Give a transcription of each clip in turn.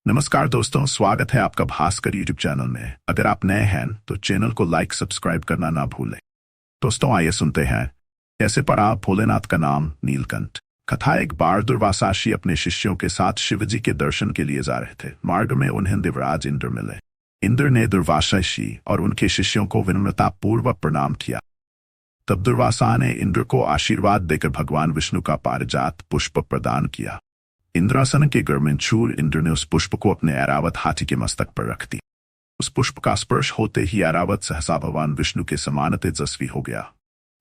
नमस्कार दोस्तों, स्वागत है आपका भास्कर यूट्यूब चैनल में। अगर आप नए हैं तो चैनल को लाइक सब्सक्राइब करना ना भूलें। दोस्तों आइए सुनते हैं कैसे पड़ा भोलेनाथ का नाम नीलकंठ। कथा। एक बार दुर्वासा ऋषि अपने शिष्यों के साथ शिवजी के दर्शन के लिए जा रहे थे। मार्ग में उन्हें देवराज इंद्र मिले। इंद्र ने दुर्वासा ऋषि और उनके शिष्यों को विनम्रता पूर्वक प्रणाम किया। तब दुर्वासा ने इंद्र को आशीर्वाद देकर भगवान विष्णु का पारिजात पुष्प प्रदान किया। इंद्रासन के घर में चूर इंद्र ने उस पुष्प को अपने ऐरावत हाथी के मस्तक पर रख दी। उस पुष्प का स्पर्श होते ही ऐरावत सहसा भगवान विष्णु के समान तेजस्वी हो गया।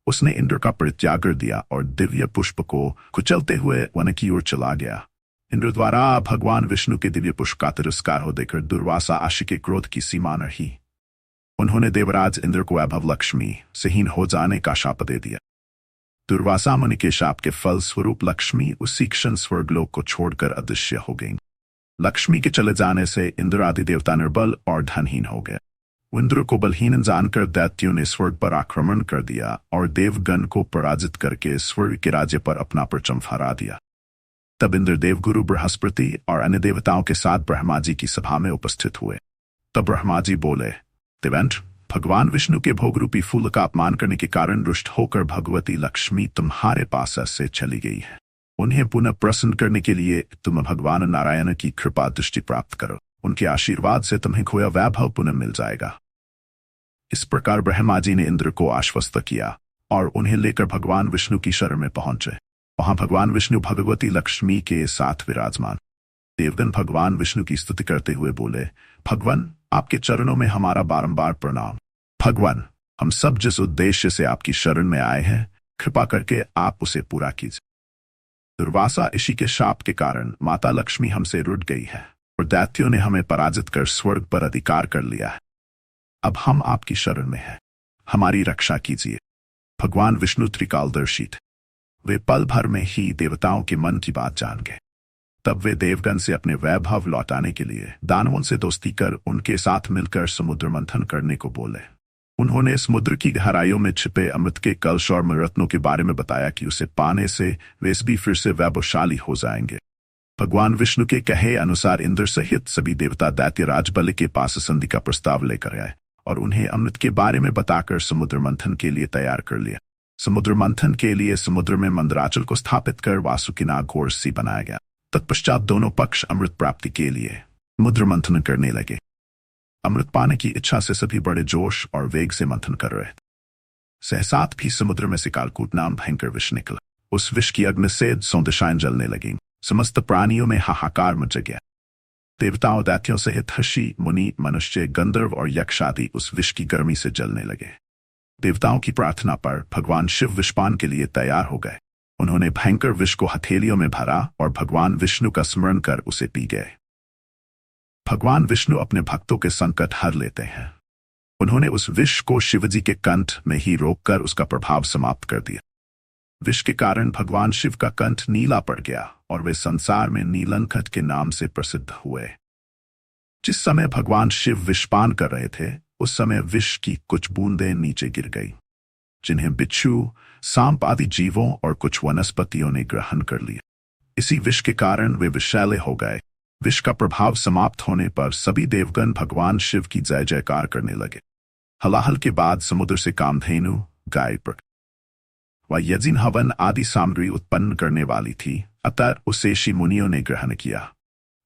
उसने इंद्र का परित्याग कर दिया और दिव्य पुष्प को कुचलते हुए वन की ओर चला गया। इंद्र द्वारा भगवान विष्णु के दिव्य पुष्प का तिरस्कार हो देकर दुर्वासा ऋषि के क्रोध की सीमा न रही। उन्होंने देवराज इंद्र को वैभव लक्ष्मी सेहीन हो जाने का शाप दे दिया। दुर्वासा मुनि के शाप के फल स्वरूप लक्ष्मी उसी क्षण स्वर्गलोक को छोड़कर अदृश्य हो गई। लक्ष्मी के चले जाने से इंद्र आदि देवता निर्बल और धनहीन हो गए। इंद्र को बलहीन जानकर दैत्यों ने स्वर्ग पर आक्रमण कर दिया और देवगण को पराजित करके स्वर्ग के राज्य पर अपना परचम फहरा दिया। तब इंद्र देवगुरु बृहस्पति और अन्य देवताओं के साथ ब्रह्मा जी की सभा में उपस्थित हुए। तब ब्रह्मा जी बोले, देवेंद्र, भगवान विष्णु के भोग रूपी फूल का अपमान करने के कारण रुष्ट होकर भगवती लक्ष्मी तुम्हारे पास से चली गई है। उन्हें पुनः प्रसन्न करने के लिए तुम भगवान नारायण की कृपा दृष्टि प्राप्त करो। उनके आशीर्वाद से तुम्हें खोया वैभव पुनः मिल जाएगा। इस प्रकार ब्रह्मा जी ने इंद्र को आश्वस्त किया और उन्हें लेकर भगवान विष्णु की शरण में पहुंचे। वहां भगवान विष्णु भगवती लक्ष्मी के साथ विराजमान। देवगण भगवान विष्णु की स्तुति करते हुए बोले, भगवान, आपके चरणों में हमारा बारंबार प्रणाम। भगवान, हम सब जिस उद्देश्य से आपकी शरण में आए हैं, कृपा करके आप उसे पूरा कीजिए। दुर्वासा ऋषि के शाप के कारण माता लक्ष्मी हमसे रुठ गई है और दैत्यों ने हमें पराजित कर स्वर्ग पर अधिकार कर लिया है। अब हम आपकी शरण में हैं, हमारी रक्षा कीजिए। भगवान विष्णु त्रिकालदर्शी थे। वे पल भर में ही देवताओं के मन की बात जान गए। तब वे देवगण से अपने वैभव लौटाने के लिए दानवों से दोस्ती कर उनके साथ मिलकर समुद्र मंथन करने को बोले। उन्होंने समुद्र की गहराइयों में छिपे अमृत के कलश और रत्नों के बारे में बताया कि उसे पाने से वे भी फिर से वैभवशाली हो जाएंगे। भगवान विष्णु के कहे अनुसार इंद्र सहित सभी देवता दैत्य राजबल के पास संधि का प्रस्ताव लेकर आए और उन्हें अमृत के बारे में बताकर समुद्र मंथन के लिए तैयार कर लिया। समुद्र मंथन के लिए समुद्र में मंदराचल को स्थापित कर वासुकिनाग घोर सी बनाया गया। तत्पश्चात दोनों पक्ष अमृत प्राप्ति के लिए समुद्र मंथन करने लगे। अमृत पाने की इच्छा से सभी बड़े जोश और वेग से मंथन कर रहे थे। सहसात भी समुद्र में से कालकूट नाम भयंकर विष निकला। उस विष की अग्नि से सौ दिशाएं जलने लगी। समस्त प्राणियों में हाहाकार मच गया। देवताओं दैत्यों सहित ऋषि मुनि मनुष्य गंधर्व और यक्ष आदि उस विष की गर्मी से जलने लगे। देवताओं की प्रार्थना पर भगवान शिव विषपान के लिए तैयार हो गए। उन्होंने भयंकर विष को हथेलियों में भरा और भगवान विष्णु का स्मरण कर उसे पी गए। भगवान विष्णु अपने भक्तों के संकट हर लेते हैं। उन्होंने उस विष को शिवजी के कंठ में ही रोककर उसका प्रभाव समाप्त कर दिया। विष के कारण भगवान शिव का कंठ नीला पड़ गया और वे संसार में नीलकंठ के नाम से प्रसिद्ध हुए। जिस समय भगवान शिव विषपान कर रहे थे, उस समय विष की कुछ बूंदें नीचे गिर गई, जिन्हें बिच्छू, सांप आदि जीवों और कुछ वनस्पतियों ने ग्रहण कर लिया। इसी विष के कारण वे विषैले हो गए। विष का प्रभाव समाप्त होने पर सभी देवगण भगवान शिव की जय जयकार करने लगे। हलाहल के बाद समुद्र से कामधेनु, गाय प्रकट व यज्ञ हवन आदि सामग्री उत्पन्न करने वाली थी, अतः उसे ऋषि मुनियों ने ग्रहण किया।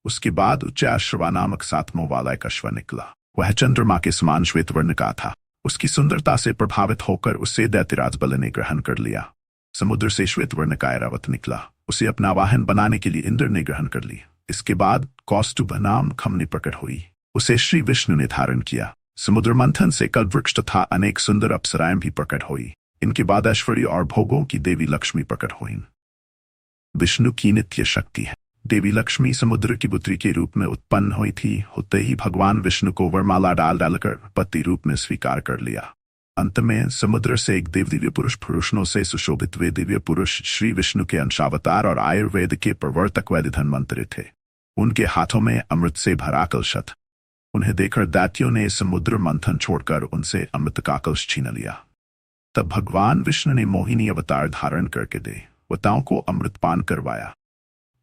उसके बाद उच्चाश्रवा नामक सातमों वाला एक अश्व निकला। वह चंद्रमा के समान श्वेत वर्ण का था। उसकी सुंदरता से प्रभावित होकर उसे दैत्यराज बल ने ग्रहण कर लिया। समुद्र से श्वेत वर्ण का ऐरावत निकला। उसे अपना वाहन बनाने के लिए इंद्र ने ग्रहण कर ली। इसके बाद कौस्तुभ नाम खमनी प्रकट हुई। उसे श्री विष्णु ने धारण किया। समुद्र मंथन से कल्पवृक्ष तथा अनेक सुंदर अप्सराएं भी प्रकट हुई। इनके बाद ऐश्वर्य और भोगों की देवी लक्ष्मी प्रकट हुई। विष्णु की नित्य शक्ति है। देवी लक्ष्मी समुद्र की पुत्री के रूप में उत्पन्न हुई थी। होते ही भगवान विष्णु को वरमाला डालकर पति रूप में स्वीकार कर लिया। अंत में समुद्र से एक दिव्य पुरुष पुरुषों से सुशोभित वे दिव्य पुरुष श्री विष्णु के अंशावतार और आयुर्वेद के प्रवर्तक वैद्य धन्वंतरि थे। उनके हाथों में अमृत से भरा कलश था। उन्हें देखकर दैत्यों ने समुद्र मंथन छोड़कर उनसे अमृत का कलश छीन लिया। तब भगवान विष्णु ने मोहिनी अवतार धारण करके देवताओं को अमृतपान करवाया।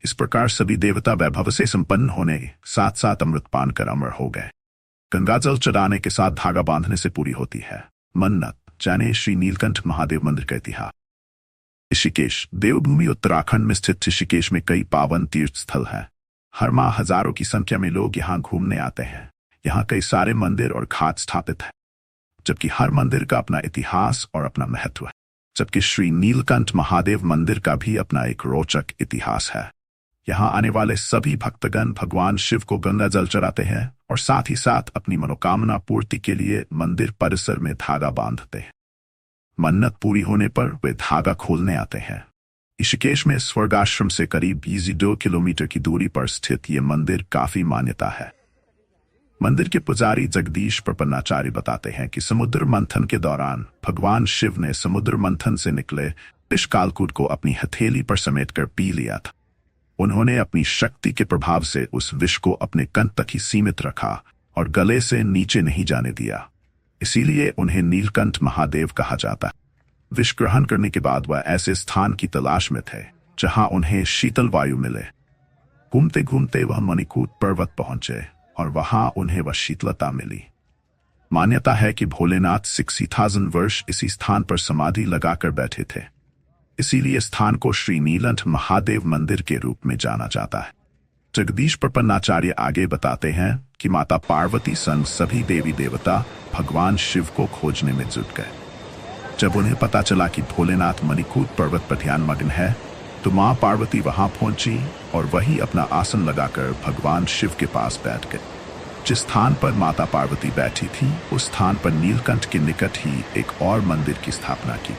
इस प्रकार सभी देवता वैभव से संपन्न होने साथ साथ अमृतपान कर अमर हो गए। गंगा जल चढ़ाने के साथ धागा बांधने से पूरी होती है मन्नत। जाने श्री नीलकंठ महादेव मंदिर का इतिहास। ऋषिकेश देवभूमि उत्तराखंड में स्थित ऋषिकेश में कई पावन तीर्थ स्थल हैं। हर माह हजारों की संख्या में लोग यहाँ घूमने आते हैं। यहाँ कई सारे मंदिर और घाट स्थापित हैं, जबकि हर मंदिर का अपना इतिहास और अपना महत्व है। जबकि श्री नीलकंठ महादेव मंदिर का भी अपना एक रोचक इतिहास है। यहाँ आने वाले सभी भक्तगण भगवान शिव को गंगा जल चढ़ाते हैं और साथ ही साथ अपनी मनोकामना पूर्ति के लिए मंदिर परिसर में धागा बांधते हैं। मन्नत पूरी होने पर वे धागा खोलने आते हैं। ऋषिकेश में स्वर्गाश्रम से करीब 2 किलोमीटर की दूरी पर स्थित ये मंदिर काफी मान्यता है। मंदिर के पुजारी जगदीश प्रपन्नाचार्य बताते हैं कि समुद्र मंथन के दौरान भगवान शिव ने समुद्र मंथन से निकले विष कालकूट को अपनी हथेली पर समेटकर पी लिया था। उन्होंने अपनी शक्ति के प्रभाव से उस विष को अपने कंठ तक ही सीमित रखा और गले से नीचे नहीं जाने दिया। इसीलिए उन्हें नीलकंठ महादेव कहा जाता है। विष ग्रहण करने के बाद वह ऐसे स्थान की तलाश में थे जहां उन्हें शीतल वायु मिले। घूमते घूमते वह मणिकूट पर्वत पहुंचे और वहां उन्हें वह शीतलता मिली। मान्यता है कि भोलेनाथ 60,000 वर्ष इसी स्थान पर समाधि लगाकर बैठे थे। इसीलिए स्थान को श्री नीलकंठ महादेव मंदिर के रूप में जाना जाता है। जगदीश प्रपन्नाचार्य आगे बताते हैं कि माता पार्वती संग सभी देवी देवता भगवान शिव को खोजने में जुट गए। जब उन्हें पता चला कि भोलेनाथ मणिकूट पर्वत पर ध्यान मग्न है, तो मां पार्वती वहां पहुंची और वही अपना आसन लगाकर भगवान शिव के पास बैठ गए। जिस स्थान पर माता पार्वती बैठी थी, उस स्थान पर नीलकंठ के निकट ही एक और मंदिर की स्थापना की।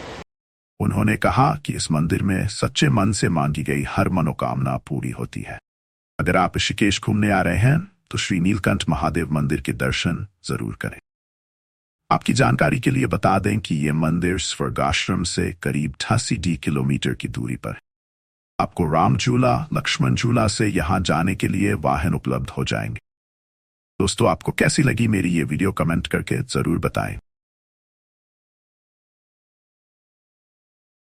उन्होंने कहा कि इस मंदिर में सच्चे मन से मांगी गई हर मनोकामना पूरी होती है। अगर आप ऋषिकेश घूमने आ रहे हैं तो श्री नीलकंठ महादेव मंदिर के दर्शन जरूर करें। आपकी जानकारी के लिए बता दें कि यह मंदिर स्वर्गाश्रम से करीब 88 किलोमीटर की दूरी पर है। आपको राम झूला, लक्ष्मण झूला से यहां जाने के लिए वाहन उपलब्ध हो जाएंगे। दोस्तों, आपको कैसी लगी मेरी ये वीडियो कमेंट करके जरूर बताएं।